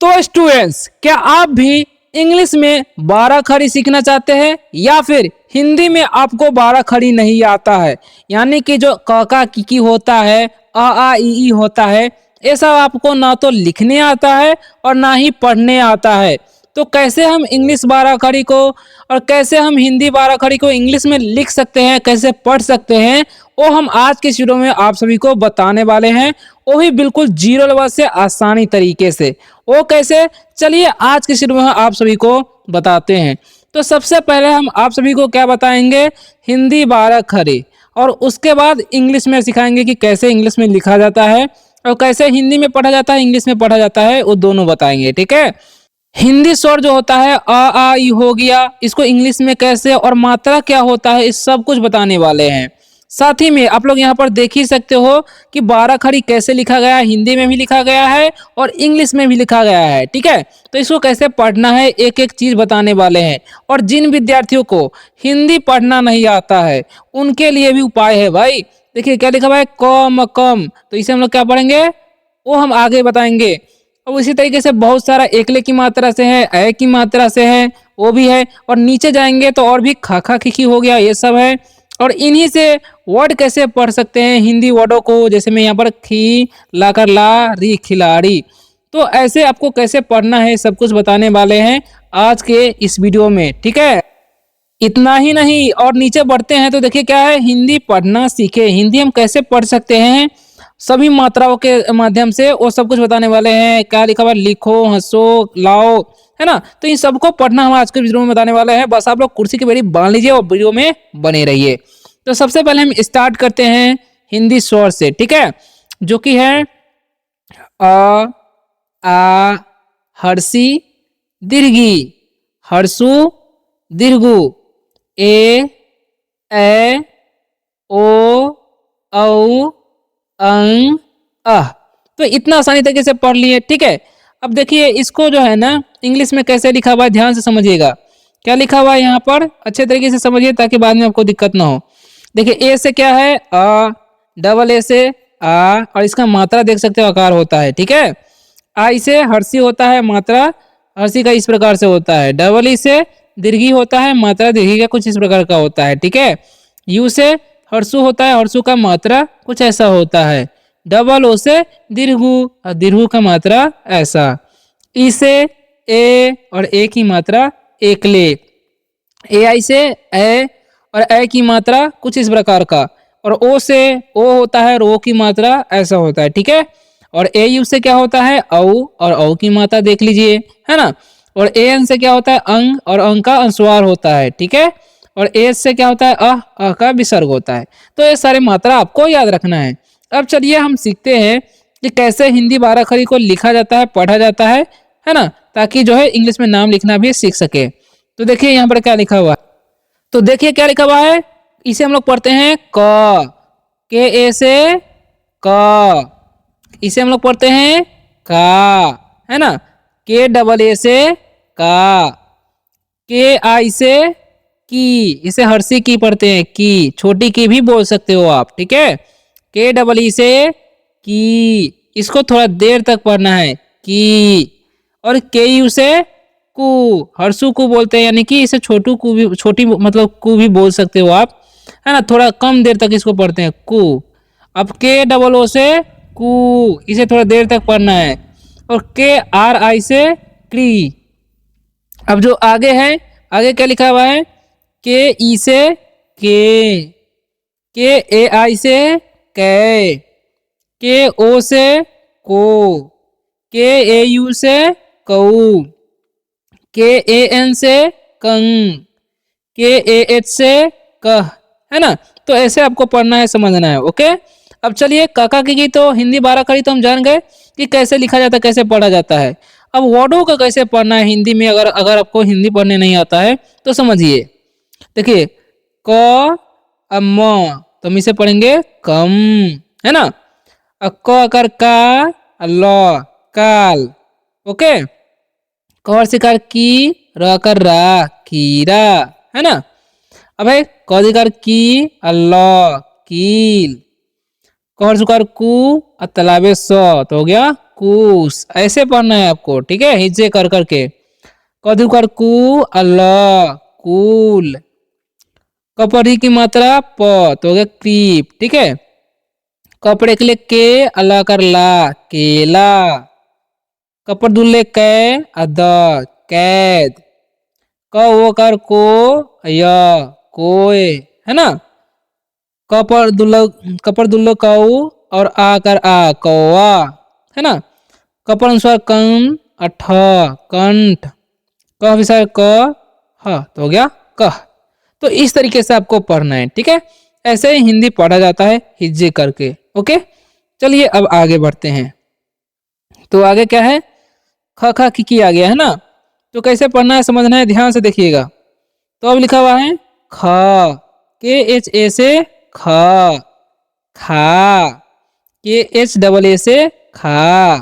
तो स्टूडेंट्स, क्या आप भी इंग्लिश में 12 खड़ी सीखना चाहते हैं या फिर हिंदी में आपको 12 खड़ी नहीं आता है, यानी कि जो क का की होता है, अ आ इ ई होता है, ये सब आपको ना तो लिखने आता है और ना ही पढ़ने आता है। तो कैसे हम इंग्लिश 12 खड़ी को और कैसे हम हिंदी 12 खड़ी को इंग्लिश में लिख सकते हैं, कैसे पढ़ सकते हैं, वो हम आज के इस वीडियो में आप सभी को बताने वाले हैं। वो भी बिल्कुल जीरो लेवल से आसानी तरीके से। वो कैसे, चलिए आज के वीडियो में आप सभी को बताते हैं। तो सबसे पहले हम आप सभी को क्या बताएंगे, हिंदी 12 खड़ी, और उसके बाद इंग्लिश में सिखाएंगे कि कैसे इंग्लिश में लिखा जाता है और कैसे हिंदी में पढ़ा जाता है, इंग्लिश में पढ़ा जाता है, वो दोनों बताएंगे। ठीक है। हिंदी स्वर जो होता है अ आ इ हो गया, इसको इंग्लिश में कैसे और मात्रा क्या होता है, इस सब कुछ बताने वाले हैं। साथ ही में आप लोग यहाँ पर देख ही सकते हो कि 12 खड़ी कैसे लिखा गया है, हिंदी में भी लिखा गया है और इंग्लिश में भी लिखा गया है। ठीक है। तो इसको कैसे पढ़ना है, एक एक चीज बताने वाले हैं। और जिन विद्यार्थियों को हिंदी पढ़ना नहीं आता है उनके लिए भी उपाय है भाई। देखिए क्या लिखा हुआ है, कम कम, तो इसे हम लोग क्या पढ़ेंगे वो हम आगे बताएंगे। और इसी तरीके से बहुत सारा एकले की मात्रा से है, ए की मात्रा से है, वो भी है। और नीचे जाएंगे तो और भी खाखा खिखी हो गया, ये सब है। और इन्हीं से वर्ड कैसे पढ़ सकते हैं हिंदी वर्डों को, जैसे मैं यहाँ पर खी लाकर ला री खिलाड़ी, तो ऐसे आपको कैसे पढ़ना है सब कुछ बताने वाले हैं आज के इस वीडियो में। ठीक है। इतना ही नहीं, और नीचे बढ़ते हैं तो देखिए क्या है, हिंदी पढ़ना सीखे। हिंदी हम कैसे पढ़ सकते हैं सभी मात्राओं के माध्यम से, वो सब कुछ बताने वाले हैं। क्या लिखा हुआ, लिखो, हंसो, लाओ, है ना। तो इन सबको पढ़ना हम आज के वीडियो में बताने वाले हैं। बस आप लोग कुर्सी की बेड़ी बांध लीजिए और वीडियो में बने रहिए। तो सबसे पहले हम स्टार्ट करते हैं हिंदी स्वर से। ठीक है, जो कि है अ आ हर्षी दीर्घी, हर्षु दीर्घु, ए ओ औ अंग अह। तो इतना आसानी तरीके से पढ़ लिए। ठीक है। अब देखिए इसको जो है ना इंग्लिश में कैसे लिखा हुआ है, ध्यान से समझिएगा। क्या लिखा हुआ है यहाँ पर, अच्छे तरीके से समझिए ताकि बाद में आपको दिक्कत ना हो। देखिए ए से क्या है, अ, डबल ए से आ, और इसका मात्रा देख सकते हो आकार होता है। ठीक है। आई से हर्षी होता है, मात्रा हर्षी का इस प्रकार से होता है। डबल ई से दीर्घी होता है, मात्रा दीर्घी का कुछ इस प्रकार का होता है। ठीक है। यू से हर्षु होता है, हर्षु का मात्रा कुछ ऐसा होता है। डबल ओ से दीर्घु, और दीर्घु का मात्रा ऐसा। ई से ए, और ए की मात्रा एकले। ए आई से ए, और ए की मात्रा कुछ इस प्रकार का। और ओ से ओ होता है, और ओ की मात्रा ऐसा होता है। ठीक है। और ए यू से क्या होता है, औ, और औ की मात्रा देख लीजिए, है ना। और ए एन से क्या होता है, अंग, और अंग का अनुस्वार होता है। ठीक है। और एस से क्या होता है, अह का विसर्ग होता है। तो ये सारे मात्रा आपको याद रखना है। अब चलिए हम सीखते हैं कि कैसे हिंदी 12 खड़ी को लिखा जाता है, पढ़ा जाता है ना, ताकि जो है इंग्लिश में नाम लिखना भी सीख सके। तो देखिए यहाँ पर क्या लिखा हुआ है, तो देखिए क्या लिखा हुआ है, इसे हम लोग पढ़ते हैं क, के ए से क। इसे हम लोग पढ़ते हैं का, है ना। के डबल ए से का। के आई से की, इसे हर्षी की पढ़ते हैं, की, छोटी की भी बोल सकते हो आप। ठीक है। के डबल ई से की, इसको थोड़ा देर तक पढ़ना है, की। और के यू से कु, हर्षु को बोलते हैं, यानी कि इसे छोटू को भी, छोटी मतलब को भी बोल सकते हो आप, है ना। थोड़ा कम देर तक इसको पढ़ते हैं, कु। अब के डबल ओ से कु, इसे थोड़ा देर तक पढ़ना है। और के आर आई से क्री। अब जो आगे है, आगे क्या लिखा हुआ है, के ई से के ए आई से के ओ से को, के ए यू से कऊ, के ए एन से कंग, के ए एच से कह, है ना। तो ऐसे आपको पढ़ना है, समझना है। ओके। अब चलिए काका की तो हिंदी 12 खड़ी तो हम जान गए कि कैसे लिखा जाता है, कैसे पढ़ा जाता है। अब वर्डों का कैसे पढ़ना है हिंदी में, अगर अगर आपको हिंदी पढ़ने नहीं आता है तो समझिए। देखिए क म, तो हम इसे पढ़ेंगे कम, है ना। क अकर का, ल काल। ओके। क शिकार की, र कर रा कीरा, है ना। अब है क शिकार की, ल कील। क सुकार कु, तालाबे स, तो हो गया कूस, ऐसे पढ़ना है आपको, ठीक है, हिज्जे कर करके। कधु कर कू, अल्लाह, कूल। कपड़ी की मात्रा प, तो हो गया क्रीप, ठीक है। कपड़े के लिए के, अल्लाह कर ला, केला। कपड़ दुल्ले कै, अद, कैद। क वो कर को, य, कोय, है ना। कपड़ दुल्लो कऊ और आ कर आ, कौआ, है ना। कपड़ अनुसार कन, अठ, कंठ। कह विसर्ग क, ह, तो हो गया कह। तो इस तरीके से आपको पढ़ना है, ठीक है। ऐसे ही हिंदी पढ़ा जाता है हिज्जे करके। ओके, चलिए अब आगे बढ़ते हैं। तो आगे क्या है, ख ख की आ गया है ना। तो कैसे पढ़ना है समझना है, ध्यान से देखिएगा। तो अब लिखा हुआ है ख, के एच ए से ख, खा। के एच डबल ए से खा।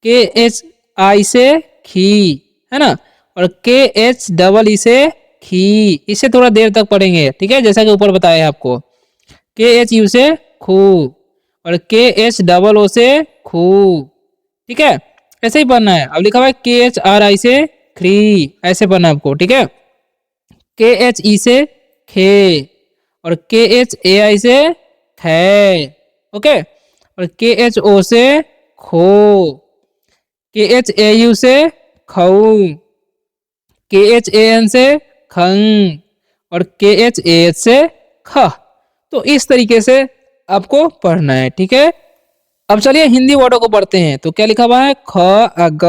के एच आई से खी, है ना। और के एच डबल ई से खी, इसे थोड़ा देर तक पढ़ेंगे, ठीक है, जैसा कि ऊपर बताया आपको। के एच यू से खू और के एच डबल ओ से खू, ठीक है, ऐसे ही पढ़ना है। अब लिखा हुआ है के एच आर आई से खरी, ऐसे पढ़ना है आपको, ठीक है। के एच ई से खे और के एच ए आई से खे, ओके। और के एच ओ से खो। के एच ए यू से खऊ। के एच ए एन से खंग और के एच ए एच से ख। तो इस तरीके से आपको पढ़ना है, ठीक है। अब चलिए हिंदी वर्डों को पढ़ते हैं। तो क्या लिखा हुआ है, ख अग,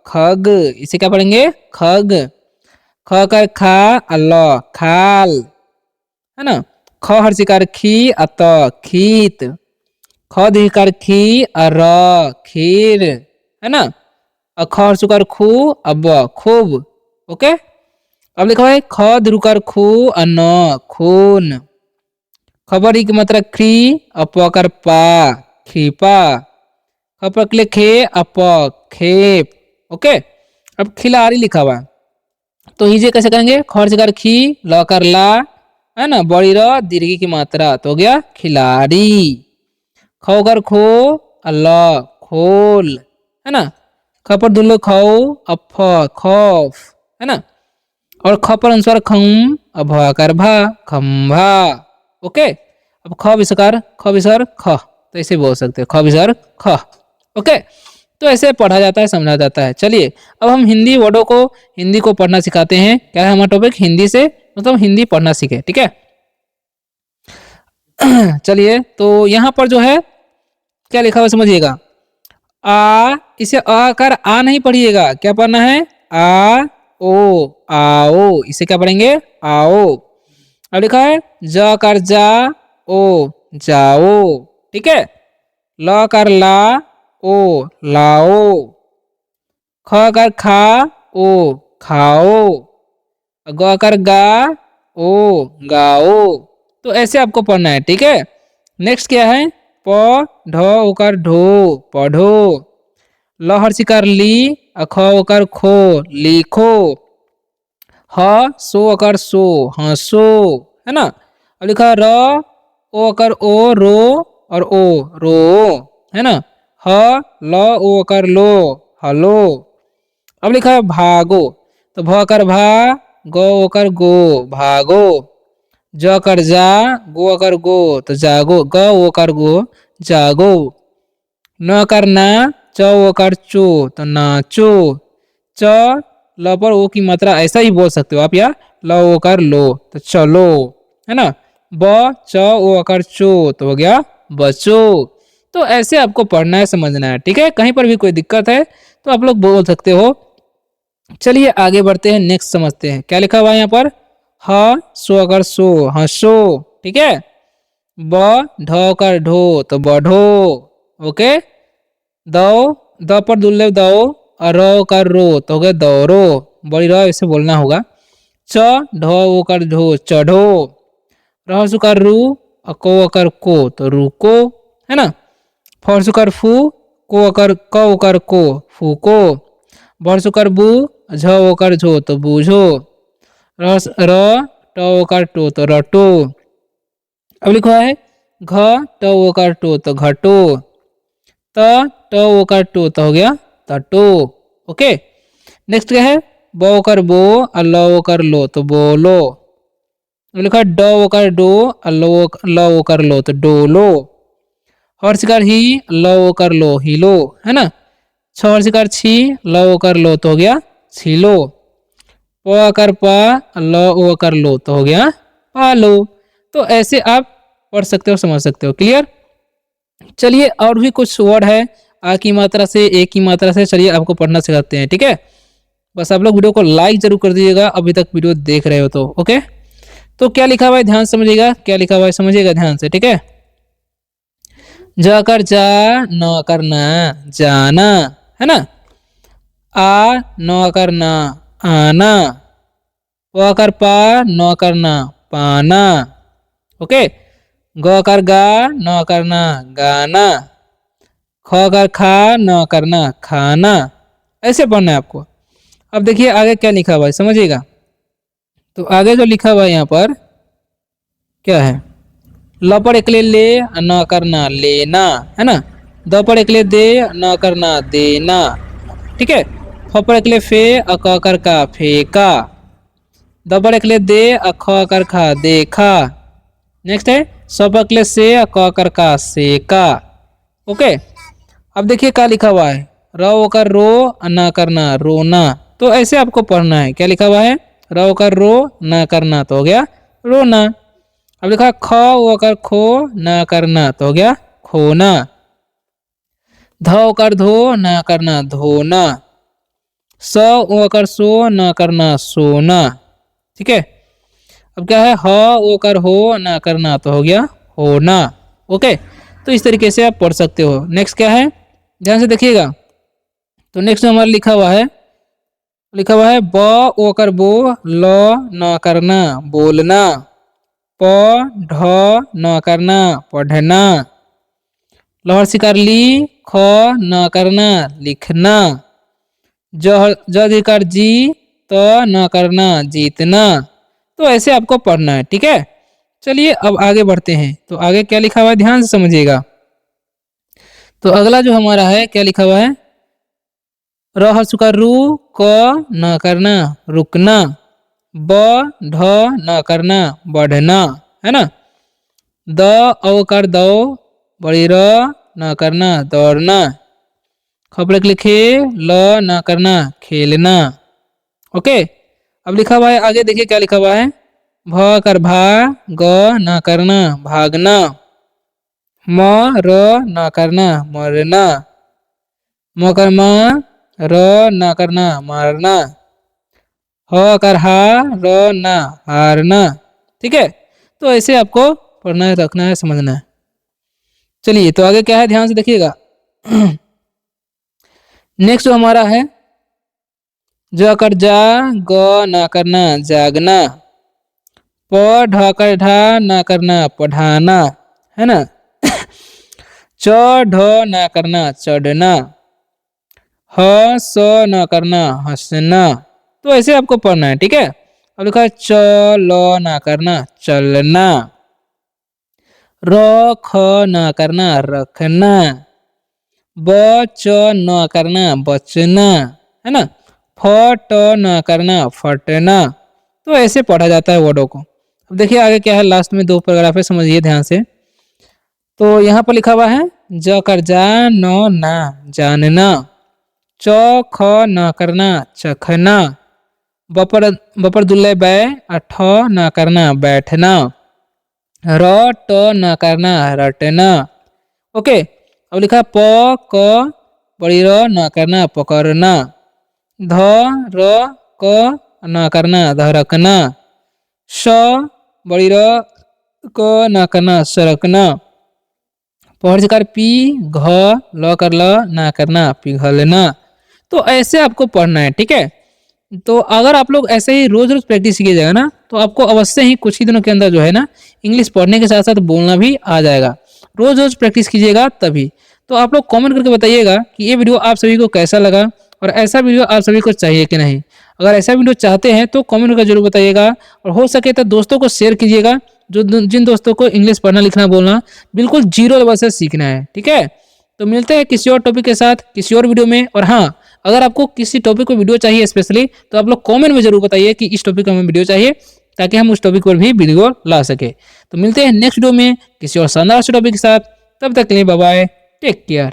खग, इसे क्या पढ़ेंगे, खग। ख कर खा, अल्लाह, खाल, है ना। ख हर शिकार खी, अत, खीत। ख दिकार खी, अर, खीर, है ना। ख हर सुकार खू, अब, खूब, ओके। अब लिखा है ख ध्रुकार खू, अन्न, खून। खबर की मात्रा खी, अपकर पा, खीपा। खपर के लिए खे, अप, खेप, ओके। अब खिलाड़ी लिखा हुआ है। तो हिजे कैसे करेंगे, खर से कर खी, ल कर ला, है ना, बड़ी र, दीर्घी की मात्रा, तो हो गया खिलाड़ी। खो कर खो, अल्लाह, खोल, है ना। खपर दुल्लो खाओ, अफ, खौफ, है ना। और ख पर अनुस्वार खम, अब भ कर भा, खंभा, ओके। अब ख विसकार, ख विसर ख, तो ऐसे बोल सकते हो, ख विसर ख, ओके। तो ऐसे पढ़ा जाता है, समझा जाता है। चलिए अब हम हिंदी वर्डों को, हिंदी को पढ़ना सिखाते हैं। क्या है हमारा टॉपिक, हिंदी से मतलब हिंदी पढ़ना सीखे, ठीक है। चलिए तो यहाँ पर जो है क्या लिखा हुआ समझिएगा। आ, इसे आ कर आ नहीं पढ़िएगा, क्या पढ़ना है, आ ओ, आओ, इसे क्या पढ़ेंगे, आओ। अब लिखा है ज कर जा, ओ, जाओ, ठीक है। ल कर ला, ओ, लाओ। ख कर खा, ओ, खाओ। ग कर गा, ओ, गाओ। तो ऐसे आपको पढ़ना है, ठीक है। नेक्स्ट क्या है, प ढ ओकर ढो, पढ़ो। ल हर शिकार ली, ख ओकर खो, लिखो। ह सो अकर सो, हंसो, है ना। अब लिखा र ओ अकर ओ, रो, और ओ, रो, है ना। ह ल ओ अकर लो, हलो। अब लिखा है भागो, तो भ कर भा, गो अकर गो, भागो। ज कर जा, गो अकर गो, तो जागो, ग ओ कर गो, जागो। न कर ना, च ओ कर चो, तो नाचो। च ल पर ओ की मात्रा ऐसा ही बोल सकते हो आप, या ल ओ कर लो, तो चलो, है ना। ब च ओ अकर चो, तो हो गया बचो। तो ऐसे आपको पढ़ना है, समझना है, ठीक है। कहीं पर भी कोई दिक्कत है तो आप लोग बोल सकते हो। चलिए आगे बढ़ते हैं, नेक्स्ट समझते हैं क्या लिखा हुआ है यहाँ पर। ह सो अगर सो, हंसो, ठीक है। ब ढ कर ढो, तो बढ़ो, ओके। दो, द पर दुल्ले दो, और रो कर रो, तो हो गया दौड़ो, बड़ी रो ऐसे बोलना होगा। च ढो वो कर ढो, चढ़ो। रह सुकर रू, को अकर को, तो रुको, है ना। फर सुकर फू, को अकर क उकर को, फूको। भर सुकर बू, झ ओकर झो, तो बूझो। रस र ट ओकर टो, तो रटो। अब लिखा है घ ट ओकर टो, तो घटो। त ओकर टो तो हो गया टो। ओके, नेक्स्ट क्या है, ब ओकर बो और ल ओकर लो तो बोलो। लिखा ड ओकर डो और ल ओकर लो तो डोलो। हर्षकार ही, ल ओकर लो हिलो, है ना। छ हर्षकार छी, ल ओकर लो तो हो गया छिलो। प आकर पा, ल ओकर लो तो हो गया पालो। तो ऐसे आप पढ़ सकते हो, समझ सकते हो। क्लियर। चलिए और भी कुछ वर्ड है आ की मात्रा से, ए की मात्रा से, चलिए आपको पढ़ना सिखाते हैं। ठीक है, बस आप लोग वीडियो को लाइक जरूर कर दीजिएगा अभी तक वीडियो देख रहे हो तो। ओके, तो क्या लिखा हुआ है ध्यान समझिएगा, क्या लिखा हुआ है समझिएगा ध्यान से। ठीक है, ज कर जा, न करना जाना, है ना। आ न करना आना, प कर पा, न करना पाना। ओके, ग कर गा, न करना गाना, ख कर खा, न करना खाना। ऐसे पढ़ना है आपको। अब देखिए आगे क्या लिखा हुआ है समझिएगा। तो आगे जो लिखा हुआ है यहाँ पर क्या है, ल पर एकले ले, न करना लेना, है ना। द पर एकले दे, न करना देना। ठीक है, फ पर एकले फे, अ क कर का फेका। द पर एकले दे, अ ख कर खा देखा। नेक्स्ट है स पर एकले से, अ क कर का सेका। ओके, अब देखिए क्या लिखा हुआ है, र ओकर रो, न करना रोना। तो ऐसे आपको पढ़ना है। क्या लिखा हुआ है, र ओकर रो, न करना तो हो गया रोना। अब लिखा ख ओकर खो, न करना तो हो गया खोना। ध ओकर धो, न करना धोना। स ओकर सो, न करना सोना। ठीक है, अब क्या है, ह ओकर हो, न करना तो हो गया होना। ओके, तो इस तरीके से आप पढ़ सकते हो। नेक्स्ट क्या है, ध्यान से देखिएगा। तो नेक्स्ट हमारा लिखा हुआ है, ब ओकर बो, ल न करना बोलना। प ढ न करना पढ़ना। लहर शिकार ली, ख न करना लिखना। ज अधिकार जी, तो न करना जीतना। तो ऐसे आपको पढ़ना है। ठीक है, चलिए अब आगे बढ़ते हैं। तो आगे क्या लिखा हुआ है ध्यान से समझिएगा। तो अगला जो हमारा है क्या लिखा हुआ है, र हर सुकार रू, क न करना रुकना। ब ढ न करना बढ़ना, है ना। द अवकर दो, बड़ी र न करना दौड़ना। खपड़े लिखे, ल न करना खेलना। ओके, अब लिखा हुआ है आगे देखिए क्या लिखा हुआ है, भ कर भा, ग न करना भागना। म र न करना मरना। म कर म, र न करना मारना। ह कर हा, र न हारना। ठीक है, तो ऐसे आपको पढ़ना है, रखना है, समझना है। चलिए तो आगे क्या है ध्यान से देखिएगा। नेक्स्ट जो हमारा है, ज कर जा, ग न करना जागना। प ढ कर ढा, न करना पढ़ाना, है ना। च ढ न करना चढ़ना। ह स न करना हंसना। तो ऐसे आपको पढ़ना है। ठीक है, अब लिखा है च ल न करना चलना। र ख न करना रखना। ब च न करना बचना, है ना। फ ट न करना फटना। तो ऐसे पढ़ा जाता है वर्डों को। अब देखिए आगे क्या है, लास्ट में दो पैराग्राफ है, समझिए ध्यान से। तो यहाँ पर लिखा हुआ है, ज कर जा, न ना जानना। च ख न करना चखना। बपर दुल्ले बै, ठ न करना बैठना। र ट न करना रटना। ओके, अब लिखा प क बड़ी र न करना पकड़ना। ध र क न करना धड़कना। स बड़ी र क न करना सरकना। पहर कर पी, घ ल कर ल ना करना पिघलना। तो ऐसे आपको पढ़ना है। ठीक है, तो अगर आप लोग ऐसे ही रोज रोज प्रैक्टिस कीजिएगा ना, तो आपको अवश्य ही कुछ ही दिनों के अंदर जो है ना, इंग्लिश पढ़ने के साथ साथ बोलना भी आ जाएगा। रोज रोज प्रैक्टिस कीजिएगा तभी। तो आप लोग कमेंट करके बताइएगा कि ये वीडियो आप सभी को कैसा लगा, और ऐसा वीडियो आप सभी को चाहिए कि नहीं। अगर ऐसा वीडियो चाहते हैं तो कमेंट करके जरूर बताइएगा, और हो सके तो दोस्तों को शेयर कीजिएगा, जो जिन दोस्तों को इंग्लिश पढ़ना लिखना बोलना बिल्कुल जीरो लेवल से सीखना है। ठीक है, तो मिलते हैं किसी और टॉपिक के साथ किसी और वीडियो में। और हाँ, अगर आपको किसी टॉपिक पर वीडियो चाहिए स्पेशली, तो आप लोग कॉमेंट में जरूर बताइए कि इस टॉपिक का हमें वीडियो चाहिए, ताकि हम उस टॉपिक पर भी वीडियो ला सके। तो मिलते हैं नेक्स्ट वीडियो में किसी और शानदार से टॉपिक के साथ। तब तक के लिए बाय बाय, टेक केयर।